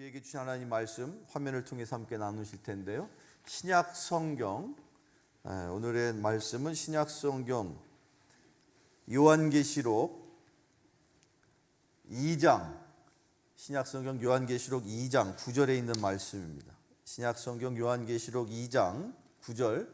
우리에게 주신 하나님 말씀 화면을 통해서 함께 나누실 텐데요. 신약 성경, 오늘의 말씀은 신약 성경 요한계시록 2장, 신약 성경 요한계시록 2장 9절에 있는 말씀입니다. 신약 성경 요한계시록 2장 9절,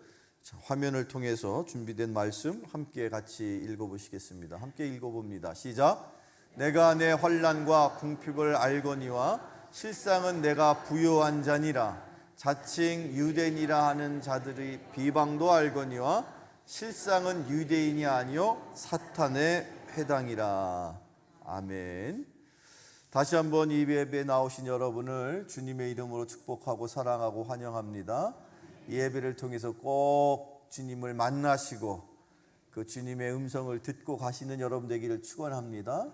화면을 통해서 준비된 말씀 함께 같이 읽어보시겠습니다. 함께 읽어봅니다. 시작. 내가 내 환난과 궁핍을 알거니와 실상은 내가 부요한 자니라. 자칭 유대인이라 하는 자들의 비방도 알거니와 실상은 유대인이 아니요 사탄의 회당이라. 아멘. 다시 한번 이 예배에 나오신 여러분을 주님의 이름으로 축복하고 사랑하고 환영합니다. 이 예배를 통해서 꼭 주님을 만나시고 그 주님의 음성을 듣고 가시는 여러분 되기를 축원합니다.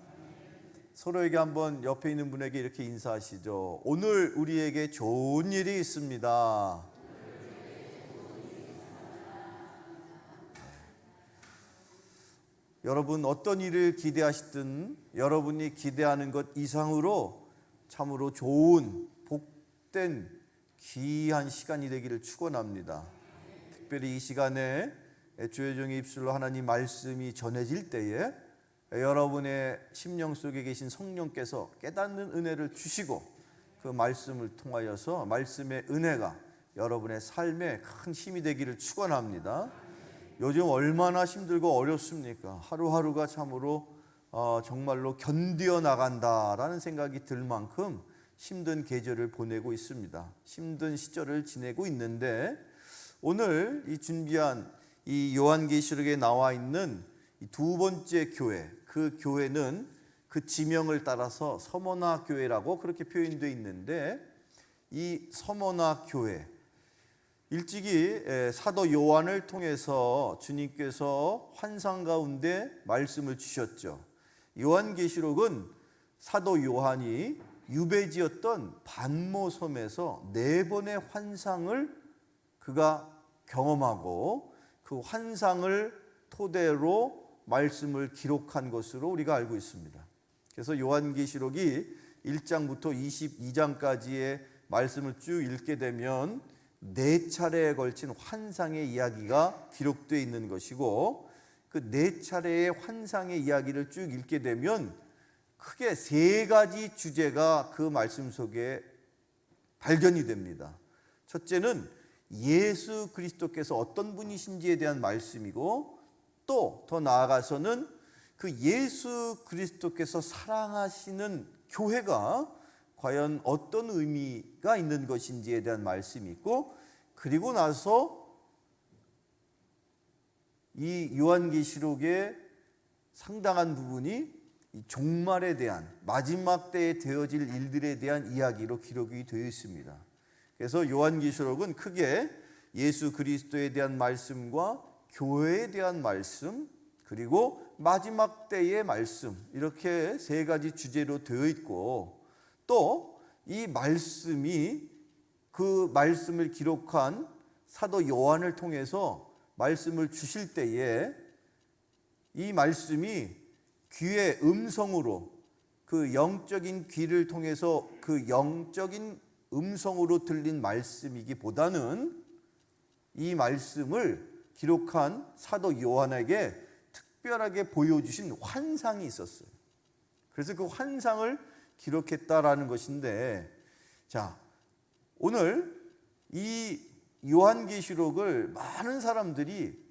서로에게 한번 옆에 있는 분에게 이렇게 인사하시죠. 오늘 우리에게 좋은 일이 있습니다. 여러분 어떤 일을 기대하시든 여러분이 기대하는 것 이상으로 참으로 좋은 복된 귀한 시간이 되기를 축원합니다. 특별히 이 시간에 주의 종의 입술로 하나님 말씀이 전해질 때에 여러분의 심령 속에 계신 성령께서 깨닫는 은혜를 주시고 그 말씀을 통하여서 말씀의 은혜가 여러분의 삶에 큰 힘이 되기를 축원합니다. 요즘 얼마나 힘들고 어렵습니까? 하루하루가 참으로 정말로 견디어 나간다라는 생각이 들 만큼 힘든 계절을 보내고 있습니다. 힘든 시절을 지내고 있는데 오늘 이 준비한 이 요한계시록에 나와 있는 이 두 번째 교회, 그 교회는 그 지명을 따라서 서머나 교회라고 그렇게 표현되어 있는데 이 서머나 교회, 일찍이 사도 요한을 통해서 주님께서 환상 가운데 말씀을 주셨죠. 요한계시록은 사도 요한이 유배지였던 반모섬에서 4번의 환상을 그가 경험하고 그 환상을 토대로 말씀을 기록한 것으로 우리가 알고 있습니다. 그래서 요한계시록이 1장부터 22장까지의 말씀을 쭉 읽게 되면 4차례에 걸친 환상의 이야기가 기록되어 있는 것이고 그 4차례의 환상의 이야기를 쭉 읽게 되면 크게 3가지 주제가 그 말씀 속에 발견이 됩니다. 첫째는 예수 그리스도께서 어떤 분이신지에 대한 말씀이고 또 더 나아가서는 그 예수 그리스도께서 사랑하시는 교회가 과연 어떤 의미가 있는 것인지에 대한 말씀이 있고 그리고 나서 이 요한계시록의 상당한 부분이 이 종말에 대한 마지막 때에 되어질 일들에 대한 이야기로 기록이 되어 있습니다. 그래서 요한계시록은 크게 예수 그리스도에 대한 말씀과 교회에 대한 말씀 그리고 마지막 때의 말씀 이렇게 3가지 주제로 되어 있고 또 이 말씀이 그 말씀을 기록한 사도 요한을 통해서 말씀을 주실 때에 이 말씀이 귀의 음성으로 그 영적인 귀를 통해서 그 영적인 음성으로 들린 말씀이기보다는 이 말씀을 기록한 사도 요한에게 특별하게 보여주신 환상이 있었어요. 그래서 그 환상을 기록했다라는 것인데, 자, 오늘 이 요한계시록을 많은 사람들이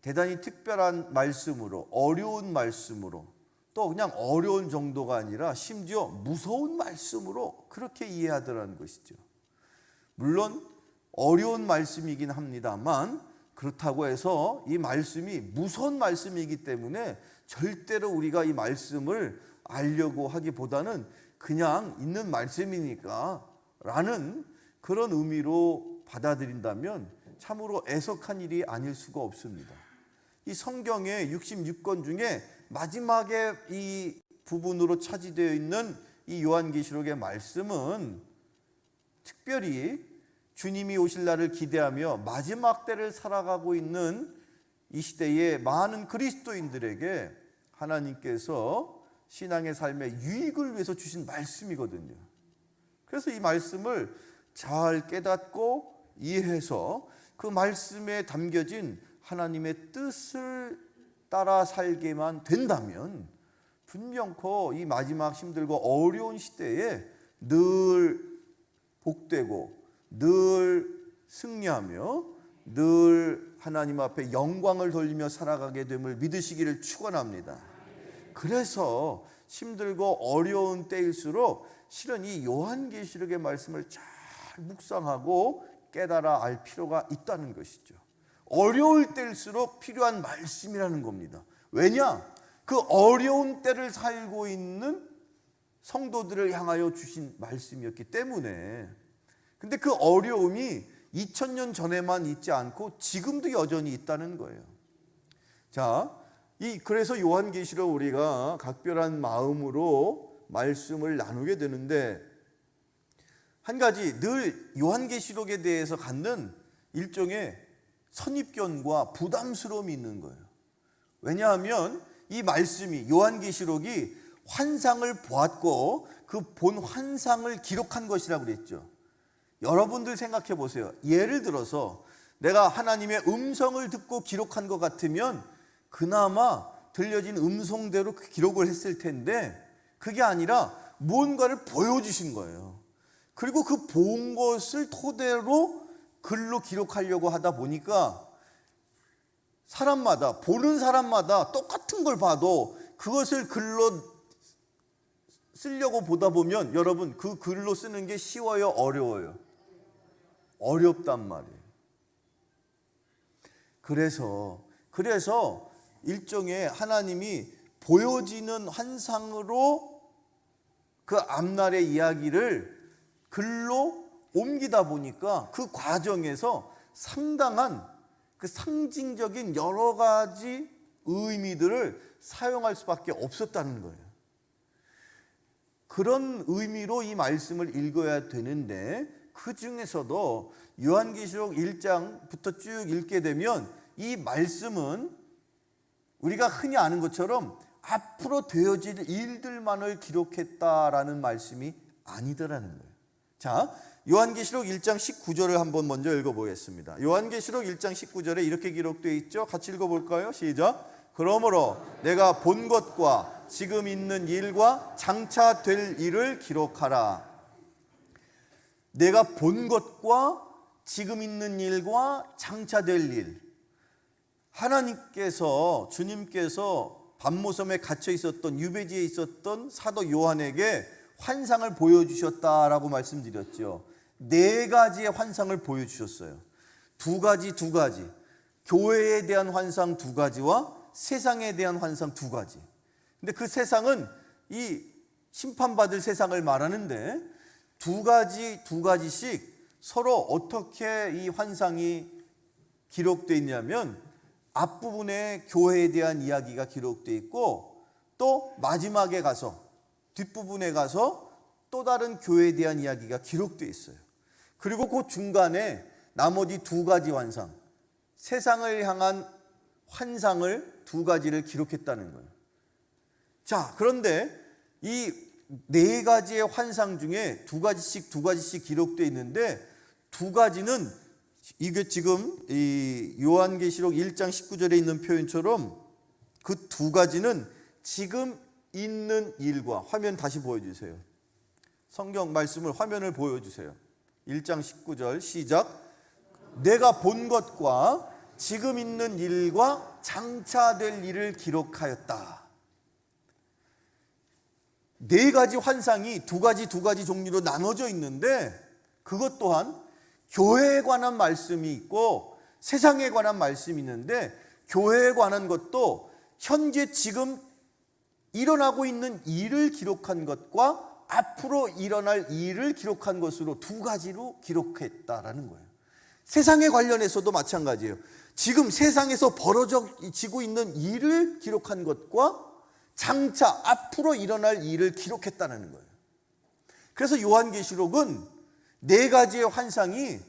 대단히 특별한 말씀으로, 어려운 말씀으로, 또 그냥 어려운 정도가 아니라 심지어 무서운 말씀으로 그렇게 이해하더라는 것이죠. 물론 어려운 말씀이긴 합니다만 그렇다고 해서 이 말씀이 무서운 말씀이기 때문에 절대로 우리가 이 말씀을 알려고 하기보다는 그냥 있는 말씀이니까 라는 그런 의미로 받아들인다면 참으로 애석한 일이 아닐 수가 없습니다. 이 성경의 66권 중에 마지막에 이 부분으로 차지되어 있는 이 요한계시록의 말씀은 특별히 주님이 오실 날을 기대하며 마지막 때를 살아가고 있는 이 시대의 많은 그리스도인들에게 하나님께서 신앙의 삶의 유익을 위해서 주신 말씀이거든요. 그래서 이 말씀을 잘 깨닫고 이해해서 그 말씀에 담겨진 하나님의 뜻을 따라 살게만 된다면 분명코 이 마지막 힘들고 어려운 시대에 늘 복되고 늘 승리하며 늘 하나님 앞에 영광을 돌리며 살아가게 됨을 믿으시기를 축원합니다. 그래서 힘들고 어려운 때일수록 실은 이 요한계시록의 말씀을 잘 묵상하고 깨달아 알 필요가 있다는 것이죠. 어려울 때일수록 필요한 말씀이라는 겁니다. 왜냐? 그 어려운 때를 살고 있는 성도들을 향하여 주신 말씀이었기 때문에. 근데 그 어려움이 2000년 전에만 있지 않고 지금도 여전히 있다는 거예요. 자, 그래서 요한계시록 우리가 각별한 마음으로 말씀을 나누게 되는데, 한 가지 늘 요한계시록에 대해서 갖는 일종의 선입견과 부담스러움이 있는 거예요. 왜냐하면 이 말씀이, 요한계시록이 환상을 보았고 그 본 환상을 기록한 것이라고 그랬죠. 여러분들 생각해 보세요. 예를 들어서 내가 하나님의 음성을 듣고 기록한 것 같으면 그나마 들려진 음성대로 기록을 했을 텐데, 그게 아니라 뭔가를 보여주신 거예요. 그리고 그 본 것을 토대로 글로 기록하려고 하다 보니까 사람마다, 보는 사람마다 똑같은 걸 봐도 그것을 글로 쓰려고 보다 보면 여러분, 그 글로 쓰는 게 쉬워요, 어려워요? 어렵단 말이에요. 그래서 일종의 하나님이 보여지는 환상으로 그 앞날의 이야기를 글로 옮기다 보니까 그 과정에서 상당한 그 상징적인 여러 가지 의미들을 사용할 수밖에 없었다는 거예요. 그런 의미로 이 말씀을 읽어야 되는데, 그 중에서도 요한계시록 1장부터 쭉 읽게 되면 이 말씀은 우리가 흔히 아는 것처럼 앞으로 되어질 일들만을 기록했다라는 말씀이 아니더라는 거예요. 자, 요한계시록 1장 19절을 한번 먼저 읽어보겠습니다. 요한계시록 1장 19절에 이렇게 기록되어 있죠. 같이 읽어볼까요? 시작. 그러므로 내가 본 것과 지금 있는 일과 장차 될 일을 기록하라. 내가 본 것과 지금 있는 일과 장차 될 일. 하나님께서, 주님께서 밤모섬에 갇혀 있었던, 유배지에 있었던 사도 요한에게 환상을 보여주셨다라고 말씀드렸죠. 4가지의 환상을 보여주셨어요. 두 가지. 교회에 대한 환상 2가지와 세상에 대한 환상 2가지. 근데 그 세상은 이 심판받을 세상을 말하는데, 2가지씩 서로 어떻게 이 환상이 기록되어 있냐면, 앞부분에 교회에 대한 이야기가 기록되어 있고, 또 마지막에 가서, 뒷부분에 가서 또 다른 교회에 대한 이야기가 기록되어 있어요. 그리고 그 중간에 나머지 2가지 환상, 세상을 향한 환상을 2가지를 기록했다는 거예요. 자, 그런데 이 4가지의 환상 중에 2가지씩 기록되어 있는데, 2가지는 이게 지금 이 요한계시록 1장 19절에 있는 표현처럼 그 2가지는 지금 있는 일과, 화면 다시 보여주세요. 성경 말씀을 화면을 보여주세요. 1장 19절 시작. 내가 본 것과 지금 있는 일과 장차 될 일을 기록하였다. 4가지 환상이 2가지 종류로 나눠져 있는데, 그것 또한 교회에 관한 말씀이 있고 세상에 관한 말씀이 있는데, 교회에 관한 것도 현재 지금 일어나고 있는 일을 기록한 것과 앞으로 일어날 일을 기록한 것으로 2가지로 기록했다라는 거예요. 세상에 관련해서도 마찬가지예요. 지금 세상에서 벌어지고 있는 일을 기록한 것과 장차 앞으로 일어날 일을 기록했다는 거예요. 그래서 요한계시록은 4가지의 환상이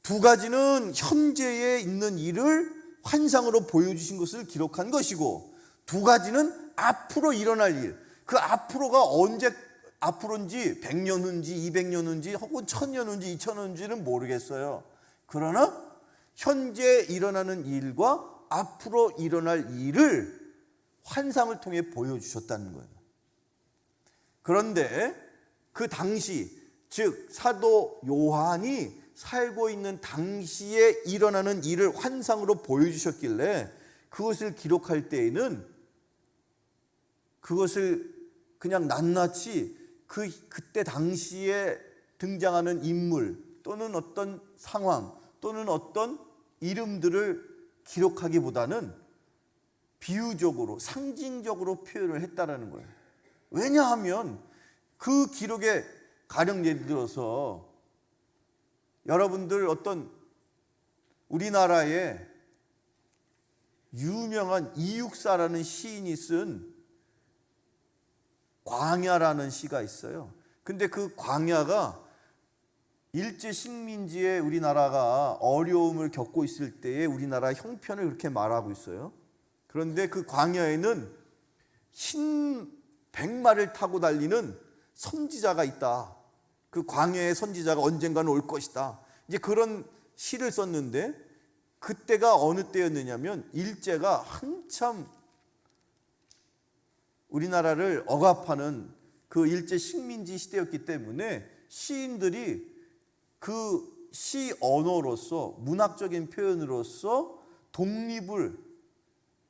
2가지는 현재에 있는 일을 환상으로 보여주신 것을 기록한 것이고, 2가지는 앞으로 일어날 일, 그 앞으로가 언제 앞으로인지 100년 후인지 200년 후인지 혹은 1000년 후인지 2000년 후인지는 모르겠어요. 그러나 현재 일어나는 일과 앞으로 일어날 일을 환상을 통해 보여주셨다는 거예요. 그런데 그 당시, 즉 사도 요한이 살고 있는 당시에 일어나는 일을 환상으로 보여주셨길래 그것을 기록할 때에는 그것을 그냥 낱낱이 그때 당시에 등장하는 인물 또는 어떤 상황 또는 어떤 이름들을 기록하기보다는 비유적으로 상징적으로 표현을 했다라는 거예요. 왜냐하면 그 기록에 가령 예를 들어서 여러분들 어떤 우리나라에 유명한 이육사라는 시인이 쓴 광야라는 시가 있어요. 근데 그 광야가 일제 식민지에 우리나라가 어려움을 겪고 있을 때에 우리나라 형편을 그렇게 말하고 있어요. 그런데 그 광야에는 흰 백마를 타고 달리는 선지자가 있다. 그 광야의 선지자가 언젠가는 올 것이다. 이제 그런 시를 썼는데 그때가 어느 때였느냐면 일제가 한참 우리나라를 억압하는 그 일제 식민지 시대였기 때문에 시인들이 그 시 언어로서 문학적인 표현으로서 독립을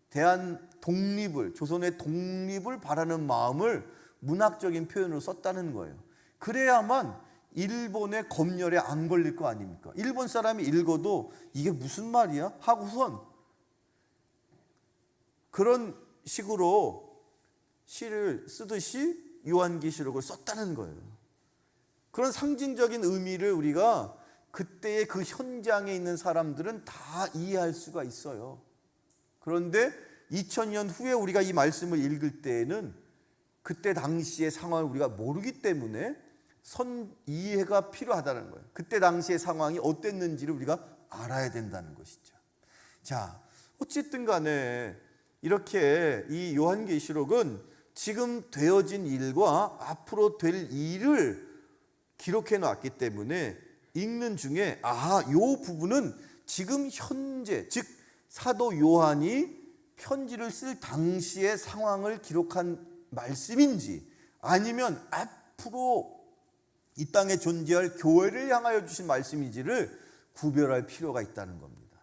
대한 독립을 조선의 독립을 바라는 마음을 문학적인 표현으로 썼다는 거예요. 그래야만 일본의 검열에 안 걸릴 거 아닙니까? 일본 사람이 읽어도 이게 무슨 말이야? 하고선 그런 식으로 시를 쓰듯이 요한계시록을 썼다는 거예요. 그런 상징적인 의미를 우리가 그때의 그 현장에 있는 사람들은 다 이해할 수가 있어요. 그런데 2000년 후에 우리가 이 말씀을 읽을 때에는 그때 당시의 상황을 우리가 모르기 때문에 이해가 필요하다는 거예요. 그때 당시의 상황이 어땠는지를 우리가 알아야 된다는 것이죠. 자, 어쨌든 간에 이렇게 이 요한계시록은 지금 되어진 일과 앞으로 될 일을 기록해 놨기 때문에 읽는 중에 요 부분은 지금 현재, 즉 사도 요한이 편지를 쓸 당시의 상황을 기록한 말씀인지 아니면 앞으로 이 땅에 존재할 교회를 향하여 주신 말씀인지를 구별할 필요가 있다는 겁니다.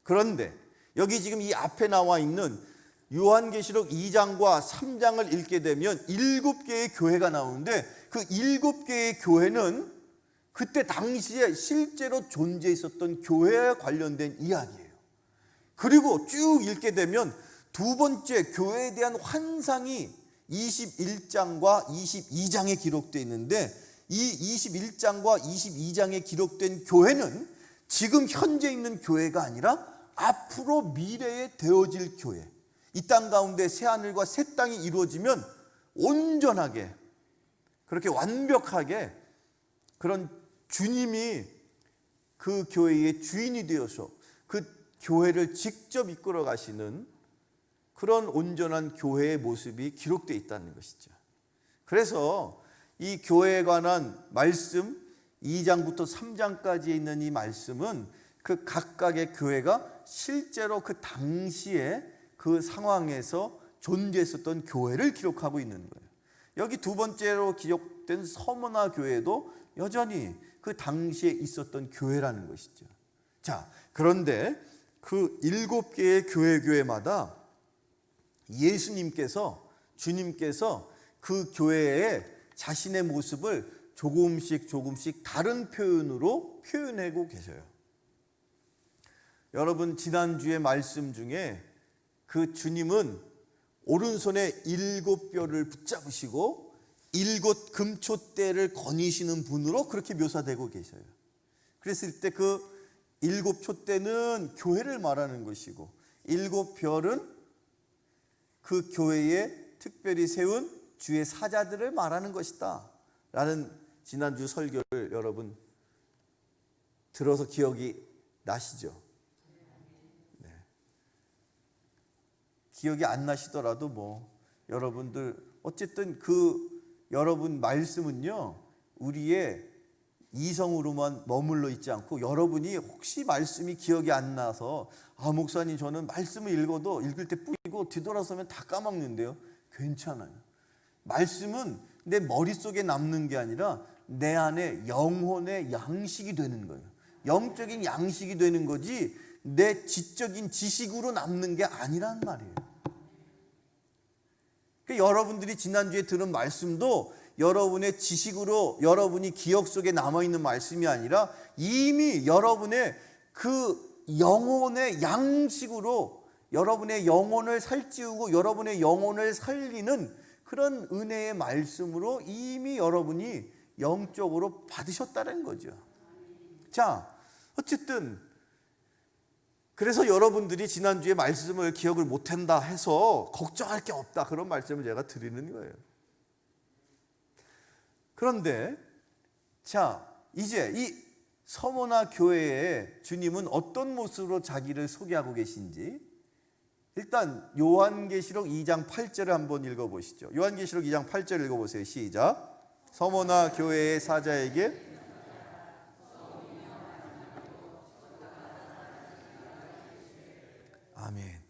그런데 여기 지금 이 앞에 나와 있는 요한계시록 2장과 3장을 읽게 되면 7개의 교회가 나오는데 그 7개의 교회는 그때 당시에 실제로 존재 있었던 교회에 관련된 이야기예요. 그리고 쭉 읽게 되면 두 번째 교회에 대한 환상이 21장과 22장에 기록되어 있는데 이 21장과 22장에 기록된 교회는 지금 현재 있는 교회가 아니라 앞으로 미래에 되어질 교회, 이 땅 가운데 새하늘과 새 땅이 이루어지면 온전하게 그렇게 완벽하게 그런 주님이 그 교회의 주인이 되어서 그 교회를 직접 이끌어 가시는 그런 온전한 교회의 모습이 기록되어 있다는 것이죠. 그래서 이 교회에 관한 말씀 2장부터 3장까지 있는 이 말씀은 그 각각의 교회가 실제로 그 당시에 그 상황에서 존재했었던 교회를 기록하고 있는 거예요. 여기 두 번째로 기록된 서머나 교회도 여전히 그 당시에 있었던 교회라는 것이죠. 자, 그런데 그 7개의 교회마다 예수님께서 주님께서 그 교회에 자신의 모습을 조금씩 다른 표현으로 표현하고 계셔요. 여러분 지난주의 말씀 중에 그 주님은 오른손에 7뼈를 붙잡으시고 7 금초대를 거니시는 분으로 그렇게 묘사되고 계셔요. 그랬을 때 그 7 촛대는 교회를 말하는 것이고 7 별은 그 교회에 특별히 세운 주의 사자들을 말하는 것이다 라는 지난주 설교를 여러분 들어서 기억이 나시죠? 네. 기억이 안 나시더라도 여러분들 어쨌든 그 여러분 말씀은요 우리의 이성으로만 머물러 있지 않고, 여러분이 혹시 말씀이 기억이 안 나서 목사님 저는 말씀을 읽어도 읽을 때 뿌리고 뒤돌아서면 다 까먹는데요. 괜찮아요. 말씀은 내 머릿속에 남는 게 아니라 내 안에 영혼의 양식이 되는 거예요. 영적인 양식이 되는 거지 내 지적인 지식으로 남는 게 아니란 말이에요. 그러니까 여러분들이 지난주에 들은 말씀도 여러분의 지식으로 여러분이 기억 속에 남아있는 말씀이 아니라 이미 여러분의 그 영혼의 양식으로 여러분의 영혼을 살찌우고 여러분의 영혼을 살리는 그런 은혜의 말씀으로 이미 여러분이 영적으로 받으셨다는 거죠. 자, 어쨌든 그래서 여러분들이 지난주에 말씀을 기억을 못한다 해서 걱정할 게 없다, 그런 말씀을 제가 드리는 거예요. 그런데 자, 이제 이 서머나 교회에 주님은 어떤 모습으로 자기를 소개하고 계신지 일단 요한계시록 2장 8절을 한번 읽어보시죠. 요한계시록 2장 8절 읽어보세요. 시작. 서머나 교회의 사자에게 아멘.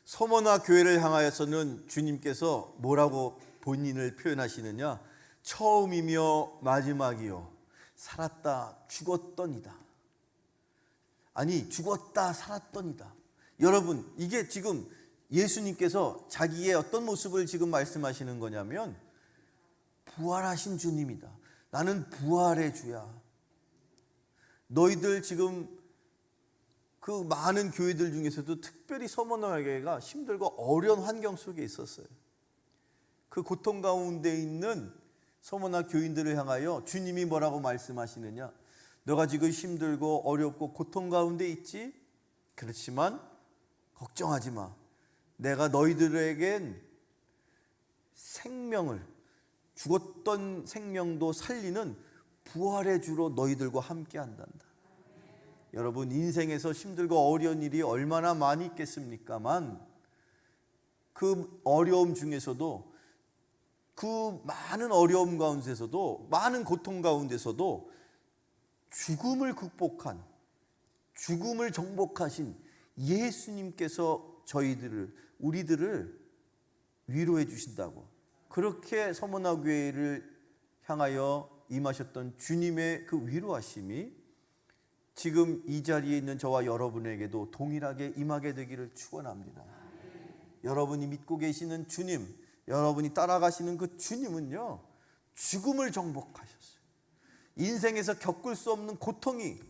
서머나 교회를 향하여서는 주님께서 뭐라고 본인을 표현하시느냐? 처음이며 마지막이요, 살았다 죽었더니다. 아니, 죽었다 살았더니다. 여러분, 이게 지금 예수님께서 자기의 어떤 모습을 지금 말씀하시는 거냐면 부활하신 주님이다. 나는 부활의 주야. 너희들 지금 그 많은 교회들 중에서도 특별히 서머나 교회가 힘들고 어려운 환경 속에 있었어요. 그 고통 가운데 있는 서머나 교인들을 향하여 주님이 뭐라고 말씀하시느냐? 너가 지금 힘들고 어렵고 고통 가운데 있지? 그렇지만 걱정하지 마. 내가 너희들에겐 생명을, 죽었던 생명도 살리는 부활의 주로 너희들과 함께 한단다. 여러분, 인생에서 힘들고 어려운 일이 얼마나 많이 있겠습니까만 그 어려움 중에서도, 그 많은 어려움 가운데서도, 많은 고통 가운데서도 죽음을 극복한, 죽음을 정복하신 예수님께서 저희들을, 우리들을 위로해 주신다고, 그렇게 서머나 교회를 향하여 임하셨던 주님의 그 위로하심이 지금 이 자리에 있는 저와 여러분에게도 동일하게 임하게 되기를 축원합니다. 여러분이 믿고 계시는 주님, 여러분이 따라가시는 그 주님은요, 죽음을 정복하셨어요. 인생에서 겪을 수 없는 고통이,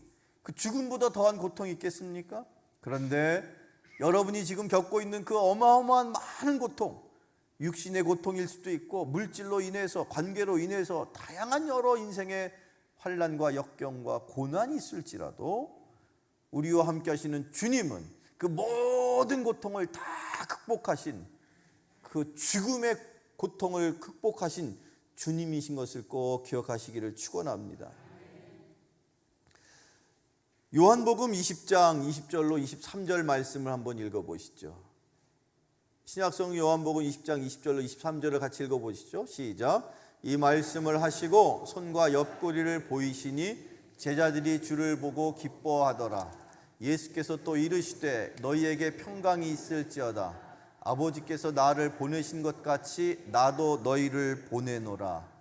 그 죽음보다 더한 고통이 있겠습니까? 그런데 여러분이 지금 겪고 있는 그 어마어마한 많은 고통, 육신의 고통일 수도 있고 물질로 인해서, 관계로 인해서 다양한 여러 인생의 환난과 역경과 고난이 있을지라도 우리와 함께 하시는 주님은 그 모든 고통을 다 극복하신, 그 죽음의 고통을 극복하신 주님이신 것을 꼭 기억하시기를 축원합니다. 요한복음 20장 20절로 23절 말씀을 한번 읽어보시죠. 신약성 요한복음 20장 20절로 23절을 같이 읽어보시죠. 시작. 이 말씀을 하시고 손과 옆구리를 보이시니 제자들이 주를 보고 기뻐하더라. 예수께서 또 이르시되 너희에게 평강이 있을지어다. 아버지께서 나를 보내신 것 같이 나도 너희를 보내노라.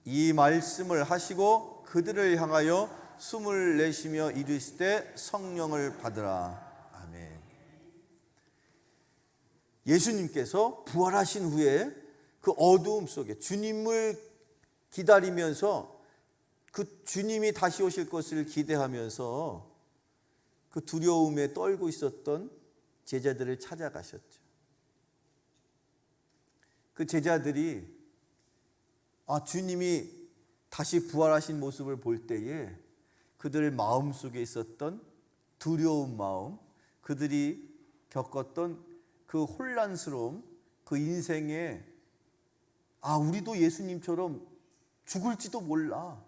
이 말씀을 하시고 그들을 향하여 숨을 내쉬며 이르시되 성령을 받으라. 아멘. 예수님께서 부활하신 후에 그 어두움 속에 주님을 기다리면서, 그 주님이 다시 오실 것을 기대하면서 그 두려움에 떨고 있었던 제자들을 찾아가셨죠. 그 제자들이 주님이 다시 부활하신 모습을 볼 때에 그들 마음속에 있었던 두려운 마음, 그들이 겪었던 그 혼란스러움, 그 인생에 우리도 예수님처럼 죽을지도 몰라,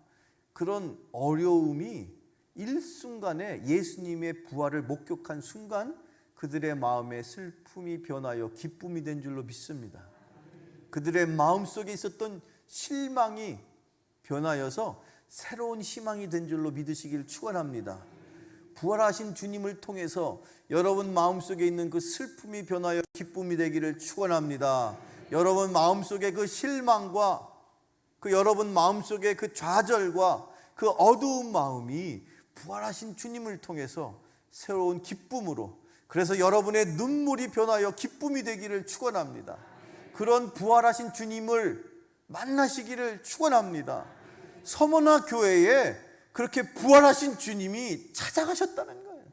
그런 어려움이 일순간에 예수님의 부활을 목격한 순간 그들의 마음에 슬픔이 변하여 기쁨이 된 줄로 믿습니다. 그들의 마음속에 있었던 실망이 변하여서 새로운 희망이 된 줄로 믿으시길 축원합니다. 부활하신 주님을 통해서 여러분 마음속에 있는 그 슬픔이 변하여 기쁨이 되기를 축원합니다. 여러분 마음속에 그 실망과 그 여러분 마음속에 그 좌절과 그 어두운 마음이 부활하신 주님을 통해서 새로운 기쁨으로, 그래서 여러분의 눈물이 변하여 기쁨이 되기를 축원합니다. 그런 부활하신 주님을 만나시기를 축원합니다. 서머나 교회에 그렇게 부활하신 주님이 찾아가셨다는 거예요.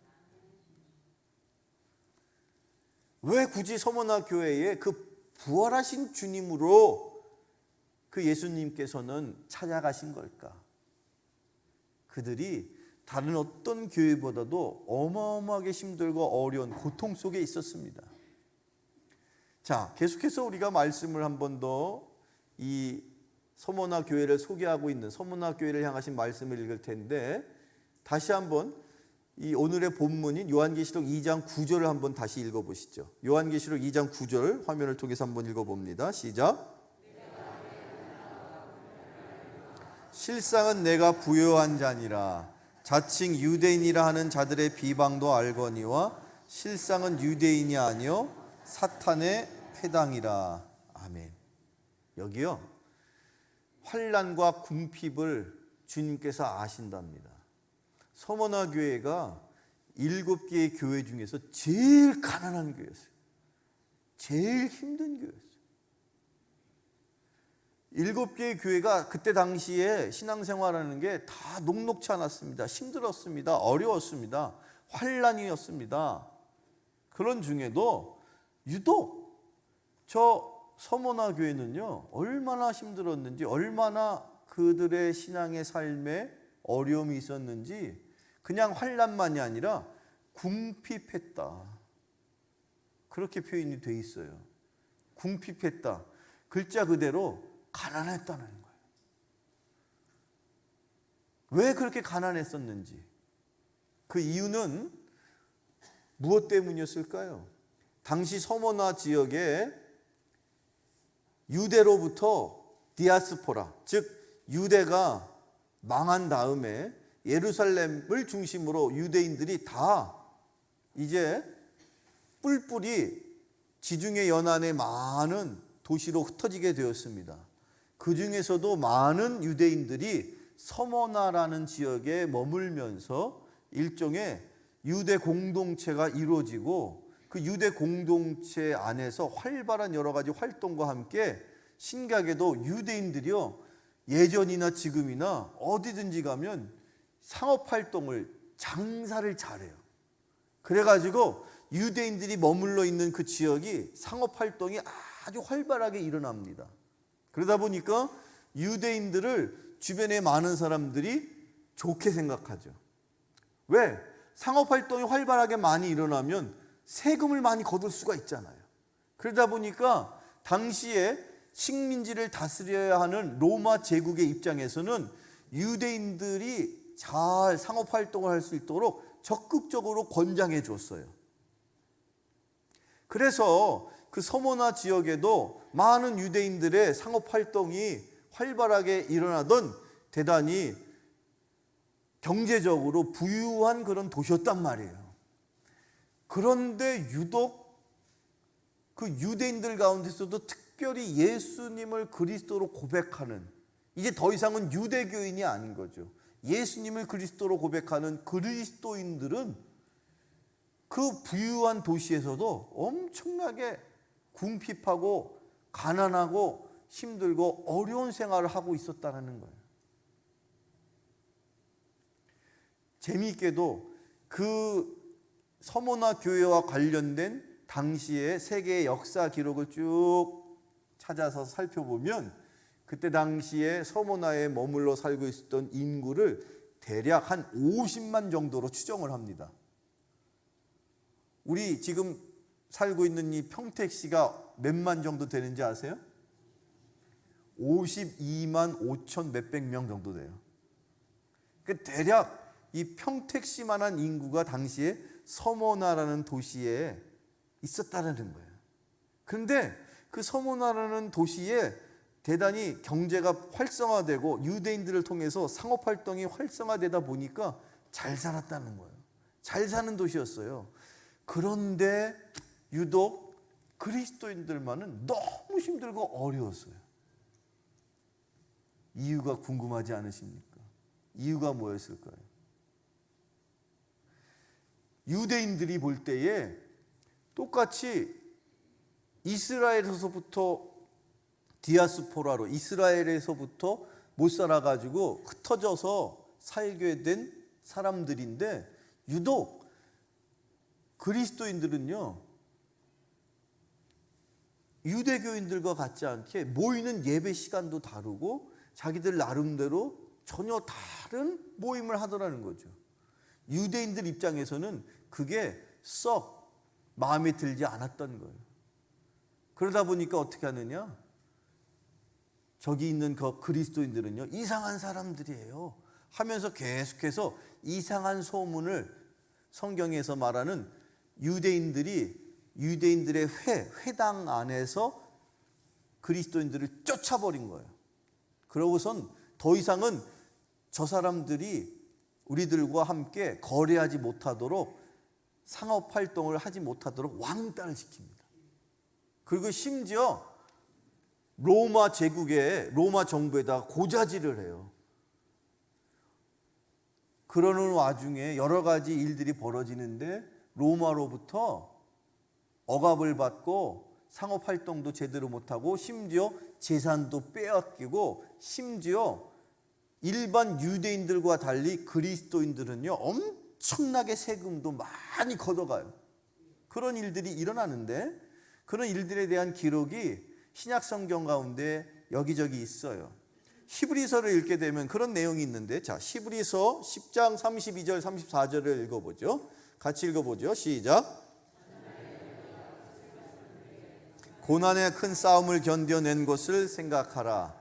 왜 굳이 서머나 교회에 그 부활하신 주님으로 그 예수님께서는 찾아가신 걸까? 그들이 다른 어떤 교회보다도 어마어마하게 힘들고 어려운 고통 속에 있었습니다. 자, 계속해서 우리가 말씀을 한 번 더 이 서머나 교회를 소개하고 있는 서머나 교회를 향하신 말씀을 읽을 텐데, 다시 한번 이 오늘의 본문인 요한계시록 2장 9절을 한번 다시 읽어보시죠. 요한계시록 2장 9절 화면을 통해서 한번 읽어봅니다. 시작. 실상은 내가 부요한 자니라. 자칭 유대인이라 하는 자들의 비방도 알거니와 실상은 유대인이 아니요 사탄의 회당이라. 아멘. 여기요, 환난과 궁핍을 주님께서 아신답니다. 서머나 교회가 7개의 교회 중에서 제일 가난한 교회였어요. 제일 힘든 교회였어요. 7개의 교회가 그때 당시에 신앙생활하는 게 다 녹록치 않았습니다. 힘들었습니다. 어려웠습니다. 환난이었습니다. 그런 중에도 유독 저 서머나 교회는요, 얼마나 힘들었는지, 얼마나 그들의 신앙의 삶에 어려움이 있었는지, 그냥 환난만이 아니라 궁핍했다, 그렇게 표현이 돼 있어요. 궁핍했다. 글자 그대로 가난했다는 거예요. 왜 그렇게 가난했었는지, 그 이유는 무엇 때문이었을까요? 당시 서머나 지역에 유대로부터 디아스포라, 즉 유대가 망한 다음에 예루살렘을 중심으로 유대인들이 다 이제 뿔뿔이 지중해 연안의 많은 도시로 흩어지게 되었습니다. 그 중에서도 많은 유대인들이 서머나라는 지역에 머물면서 일종의 유대 공동체가 이루어지고, 그 유대 공동체 안에서 활발한 여러 가지 활동과 함께 신기하게도 유대인들이요, 예전이나 지금이나 어디든지 가면 상업활동을, 장사를 잘해요. 그래가지고 유대인들이 머물러 있는 그 지역이 상업활동이 아주 활발하게 일어납니다. 그러다 보니까 유대인들을 주변에 많은 사람들이 좋게 생각하죠. 왜? 상업활동이 활발하게 많이 일어나면 세금을 많이 거둘 수가 있잖아요. 그러다 보니까 당시에 식민지를 다스려야 하는 로마 제국의 입장에서는 유대인들이 잘 상업활동을 할 수 있도록 적극적으로 권장해 줬어요. 그래서 그 서머나 지역에도 많은 유대인들의 상업활동이 활발하게 일어나던 대단히 경제적으로 부유한 그런 도시였단 말이에요. 그런데 유독 그 유대인들 가운데서도 특별히 예수님을 그리스도로 고백하는, 이제 더 이상은 유대교인이 아닌 거죠. 예수님을 그리스도로 고백하는 그리스도인들은 그 부유한 도시에서도 엄청나게 궁핍하고 가난하고 힘들고 어려운 생활을 하고 있었다는 거예요. 재미있게도 그 서머나 교회와 관련된 당시의 세계의 역사 기록을 쭉 찾아서 살펴보면 그때 당시에 서머나에 머물러 살고 있었던 인구를 대략 한 50만 정도로 추정을 합니다. 우리 지금 살고 있는 이 평택시가 몇만 정도 되는지 아세요? 52만 5천 몇백 명 정도 돼요. 대략 이 평택시만한 인구가 당시에 서머나라는 도시에 있었다는 거예요. 그런데 그 서머나라는 도시에 대단히 경제가 활성화되고 유대인들을 통해서 상업 활동이 활성화되다 보니까 잘 살았다는 거예요. 잘 사는 도시였어요. 그런데 유독 그리스도인들만은 너무 힘들고 어려웠어요. 이유가 궁금하지 않으십니까? 이유가 뭐였을까요? 유대인들이 볼 때에 똑같이 이스라엘에서부터 디아스포라로 이스라엘에서부터 못 살아가지고 흩어져서 살게 된 사람들인데 유독 그리스도인들은요 유대교인들과 같지 않게 모이는 예배 시간도 다르고 자기들 나름대로 전혀 다른 모임을 하더라는 거죠. 유대인들 입장에서는 그게 썩 마음에 들지 않았던 거예요. 그러다 보니까 어떻게 하느냐? 저기 있는 그 그리스도인들은요 이상한 사람들이에요 하면서 계속해서 이상한 소문을 성경에서 말하는 유대인들의 회당 안에서 그리스도인들을 쫓아버린 거예요. 그러고선 더 이상은 저 사람들이 우리들과 함께 거래하지 못하도록 상업 활동을 하지 못하도록 왕따를 시킵니다. 그리고 심지어 로마 제국의 로마 정부에다 고자질을 해요. 그러는 와중에 여러 가지 일들이 벌어지는데 로마로부터 억압을 받고 상업 활동도 제대로 못하고 심지어 재산도 빼앗기고 심지어 일반 유대인들과 달리 그리스도인들은요 엄청나게 세금도 많이 걷어가요. 그런 일들이 일어나는데 그런 일들에 대한 기록이 신약 성경 가운데 여기저기 있어요. 히브리서를 읽게 되면 그런 내용이 있는데 자 히브리서 10장 32절 34절을 읽어보죠. 같이 읽어보죠. 시작. 고난의 큰 싸움을 견뎌낸 것을 생각하라.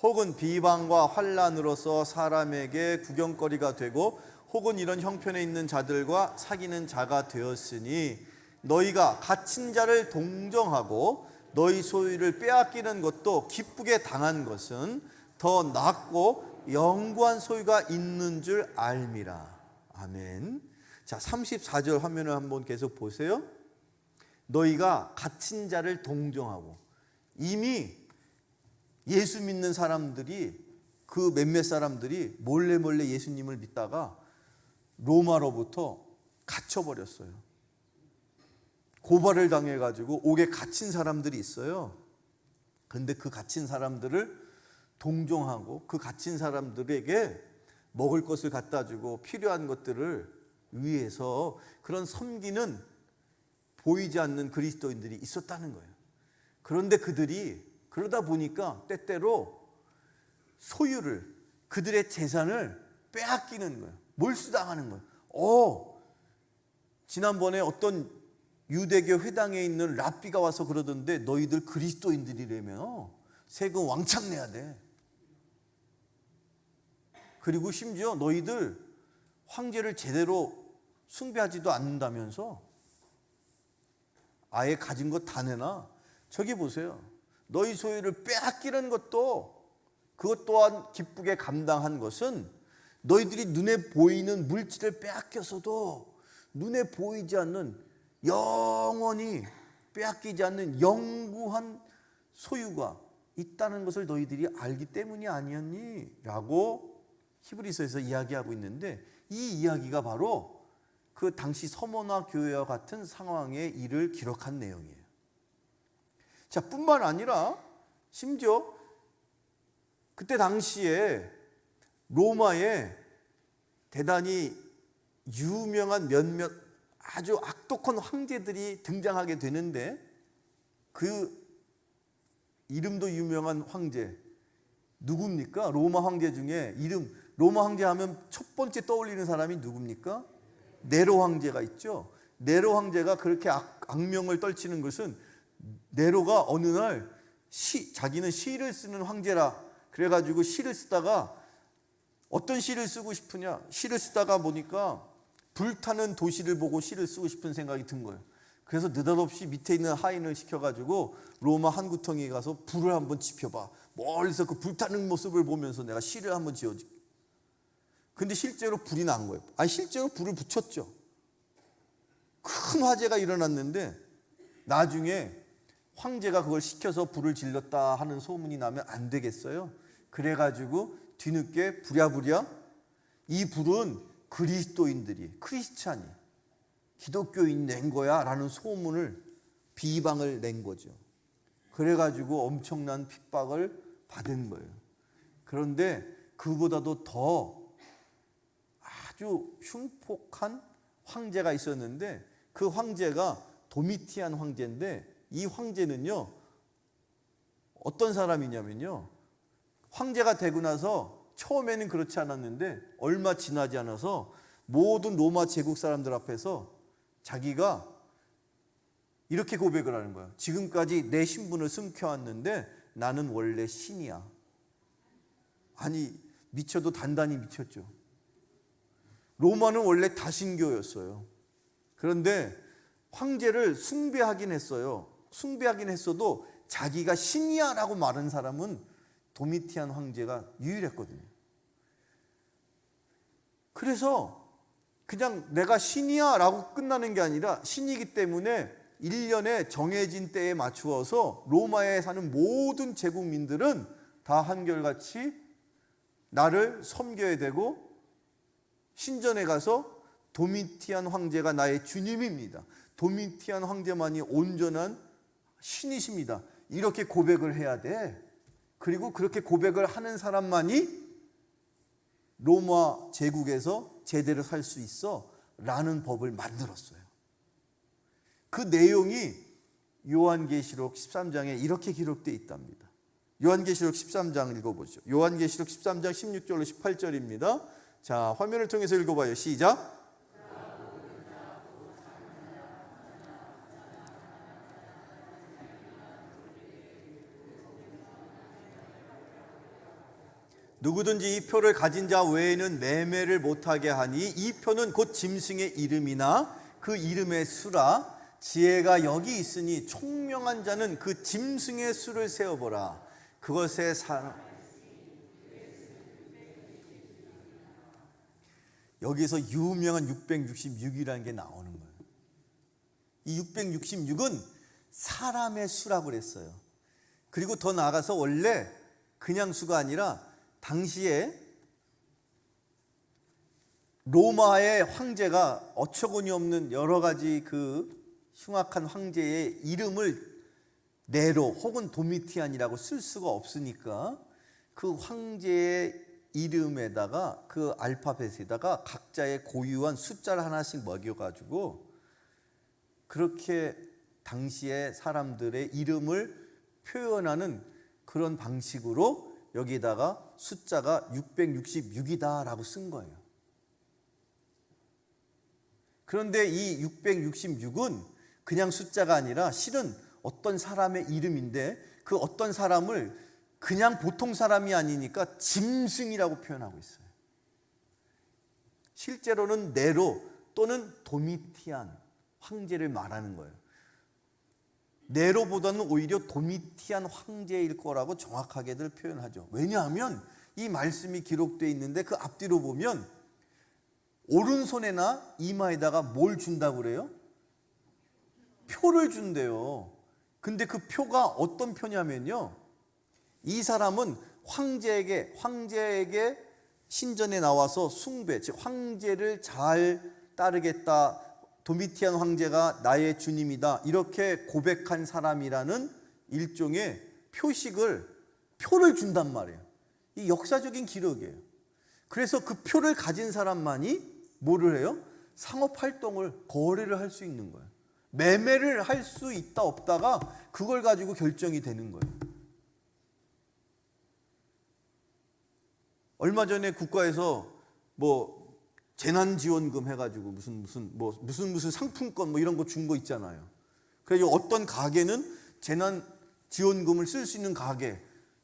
혹은 비방과 환난으로서 사람에게 구경거리가 되고 혹은 이런 형편에 있는 자들과 사귀는 자가 되었으니 너희가 갇힌 자를 동정하고 너희 소유를 빼앗기는 것도 기쁘게 당한 것은 더 낫고 영구한 소유가 있는 줄 알미라. 아멘. 자 34절 화면을 한번 계속 보세요. 너희가 갇힌 자를 동정하고 이미 예수 믿는 사람들이 그 몇몇 사람들이 몰래 예수님을 믿다가 로마로부터 갇혀버렸어요. 고발을 당해가지고 옥에 갇힌 사람들이 있어요. 그런데 그 갇힌 사람들을 동정하고 그 갇힌 사람들에게 먹을 것을 갖다 주고 필요한 것들을 위해서 그런 섬기는 보이지 않는 그리스도인들이 있었다는 거예요. 그런데 그들이 그러다 보니까 때때로 소유를 그들의 재산을 빼앗기는 거예요. 몰수당하는 거예요. 지난번에 어떤 유대교 회당에 있는 랍비가 와서 그러던데 너희들 그리스도인들이라며 세금 왕창 내야 돼. 그리고 심지어 너희들 황제를 제대로 숭배하지도 않는다면서 아예 가진 것 다 내놔. 저기 보세요. 너희 소유를 빼앗기는 것도 그것 또한 기쁘게 감당한 것은 너희들이 눈에 보이는 물질을 빼앗겨서도 눈에 보이지 않는 영원히 빼앗기지 않는 영구한 소유가 있다는 것을 너희들이 알기 때문이 아니었니? 라고 히브리서에서 이야기하고 있는데 이 이야기가 바로 그 당시 서머나 교회와 같은 상황의 일을 기록한 내용이에요. 자, 뿐만 아니라 심지어 그때 당시에 로마에 대단히 유명한 몇몇 아주 악독한 황제들이 등장하게 되는데 그 이름도 유명한 황제 누굽니까? 로마 황제 중에 로마 황제 하면 첫 번째 떠올리는 사람이 누굽니까? 네로 황제가 있죠. 네로 황제가 그렇게 악명을 떨치는 것은 네로가 어느 날 자기는 시를 쓰는 황제라 그래가지고 시를 쓰다가 어떤 시를 쓰고 싶으냐? 시를 쓰다가 보니까 불타는 도시를 보고 시를 쓰고 싶은 생각이 든 거예요. 그래서 느닷없이 밑에 있는 하인을 시켜가지고 로마 한구덩이에 가서 불을 한번 지펴봐. 멀리서 그 불타는 모습을 보면서 내가 시를 한번 지어줄게. 근데 실제로 불이 난 거예요. 아니 실제로 불을 붙였죠. 큰 화재가 일어났는데 나중에 황제가 그걸 시켜서 불을 질렀다 하는 소문이 나면 안 되겠어요. 그래가지고 뒤늦게 부랴부랴 이 불은 그리스도인들이 크리스찬이 기독교인 낸 거야 라는 소문을 비방을 낸 거죠. 그래가지고 엄청난 핍박을 받은 거예요. 그런데 그보다도 더 아주 흉폭한 황제가 있었는데 그 황제가 도미티안 황제인데 이 황제는요 어떤 사람이냐면요 황제가 되고 나서 처음에는 그렇지 않았는데 얼마 지나지 않아서 모든 로마 제국 사람들 앞에서 자기가 이렇게 고백을 하는 거예요. 지금까지 내 신분을 숨겨왔는데 나는 원래 신이야. 아니 미쳐도 단단히 미쳤죠. 로마는 원래 다신교였어요. 그런데 황제를 숭배하긴 했어요. 숭배하긴 했어도 자기가 신이야 라고 말한 사람은 도미티안 황제가 유일했거든요. 그래서 그냥 내가 신이야 라고 끝나는 게 아니라 신이기 때문에 1년에 정해진 때에 맞추어서 로마에 사는 모든 제국민들은 다 한결같이 나를 섬겨야 되고 신전에 가서 도미티안 황제가 나의 주님입니다. 도미티안 황제만이 온전한 신이십니다. 이렇게 고백을 해야 돼. 그리고 그렇게 고백을 하는 사람만이 로마 제국에서 제대로 살 수 있어 라는 법을 만들었어요. 그 내용이 요한계시록 13장에 이렇게 기록되어 있답니다. 요한계시록 13장 읽어보죠. 요한계시록 13장 16절로 18절입니다. 자, 화면을 통해서 읽어봐요. 시작. 누구든지 이 표를 가진 자 외에는 매매를 못하게 하니 이 표는 곧 짐승의 이름이나 그 이름의 수라. 지혜가 여기 있으니 총명한 자는 그 짐승의 수를 세어보라. 그것의 사람. 여기서 유명한 666이라는 게 나오는 거예요. 이 666은 사람의 수라고 그랬어요. 그리고 더 나아가서 원래 그냥 수가 아니라 당시에 로마의 황제가 어처구니 없는 여러 가지 그 흉악한 황제의 이름을 네로 혹은 도미티안이라고 쓸 수가 없으니까 그 황제의 이름에다가 그 알파벳에다가 각자의 고유한 숫자를 하나씩 먹여가지고 그렇게 당시의 사람들의 이름을 표현하는 그런 방식으로 여기다가 숫자가 666이다 라고 쓴 거예요. 그런데 이 666은 그냥 숫자가 아니라 실은 어떤 사람의 이름인데 그 어떤 사람을 그냥 보통 사람이 아니니까 짐승이라고 표현하고 있어요. 실제로는 네로 또는 도미티안 황제를 말하는 거예요. 네로보다는 오히려 도미티안 황제일 거라고 정확하게들 표현하죠. 왜냐하면 이 말씀이 기록되어 있는데 그 앞뒤로 보면 오른손에나 이마에다가 뭘 준다고 그래요? 표를 준대요. 근데 그 표가 어떤 표냐면요, 이 사람은 황제에게 신전에 나와서 숭배, 즉 황제를 잘 따르겠다, 도미티안 황제가 나의 주님이다 이렇게 고백한 사람이라는 일종의 표를 준단 말이에요. 이 역사적인 기록이에요. 그래서 그 표를 가진 사람만이 뭐를 해요? 상업활동을, 거래를 할 수 있는 거예요. 매매를 할 수 있다 없다가 그걸 가지고 결정이 되는 거예요. 얼마 전에 국가에서 뭐 재난지원금 해가지고 무슨 상품권 뭐 이런 거 준 거 있잖아요. 그래서 어떤 가게는 재난지원금을 쓸 수 있는 가게,